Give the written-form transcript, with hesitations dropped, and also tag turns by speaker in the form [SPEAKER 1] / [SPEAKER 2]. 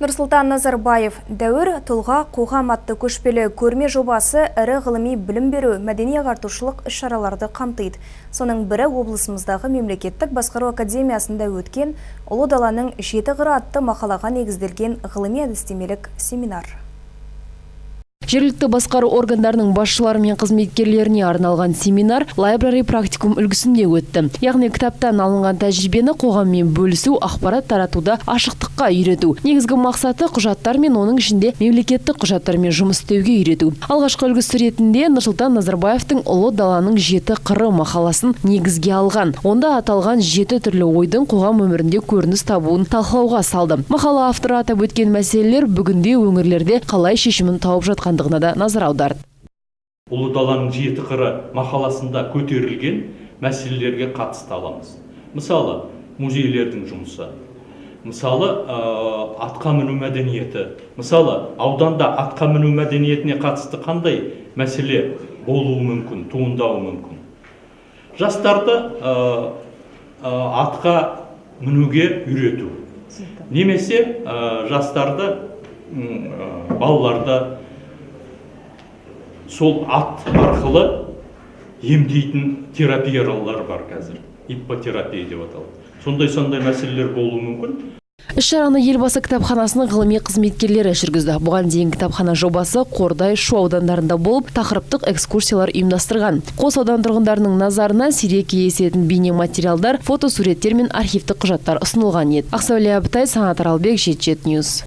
[SPEAKER 1] Нұрсұлтан Назарбаев дәуір тұлға қоғам атты көшпелі көрме жобасы ірі ғылыми білім беру, мәдени ағартушылық іс-шараларды қамтиды. Соның бірі облысымыздағы мемлекеттік басқару академиясында өткен Ұлы даланың 7 қыры атты мақалаға негізделген ғылыми әдістемелік семинар.
[SPEAKER 2] Жергілікті басқару органдарының басшылары мен қызметкерлеріне арналған семинар лайбрари практикум үлгісінде өтті. Яғни кітаптан алынған тәжірибені қоғаммен бөлісу, ақпарат таратуда ашықтыққа үйрету. Негізгі мақсаты құжаттар мен оның ішінде мемлекеттік құжаттармен жұмыс істеуге үйрету. Алғашқы үлгісі ретінде Нұрсұлтан Назарбаевтың Ұлы даланың 7 қыры мақаласын негізге алған. Онда аталған 7 түрлі ойдың қоғам өмірінде көрініс табуын талқылауға салды. Мақала авторы атап өткен мәселелер бүгінде өңірлерде қалай шешімін тауып жатқандығына да назар аударды.
[SPEAKER 3] Ұлы даланың 7 қыры мақаласында көтерілген мәселелерге қатысты аламыз. Мысалы, музейлердің жұмысы, мысалы, атқа міну мәдениеті, мысалы, ауданда атқа міну мәдениетіне қатысты қандай мәселе болуы мүмкін, туындауы мүмкін. Жастарды атқа мінуге үйрету. Немесе жастарды, балаларды сол ат арқылы емдейтін терапиялар бар қазір. Иппотерапия деп аталады. Сондай мәселелер болуы мүмкін.
[SPEAKER 2] Іс-шараны елбасы кітапханасының ғылыми қызметкерлері жүргізді. Бұған дейін кітапхана жобасы Қордай, Шу аудандарында болып, тақырыптық экскурсиялар ұйымдастырған. Қос аудан тұрғындарының назарына сирек кездесетін бейне материалдар, фотосуреттер мен архивтік құжаттар ұсынылған еді. Ақсәуле Абытай, Санат Аралбек, Жеті Ньюс.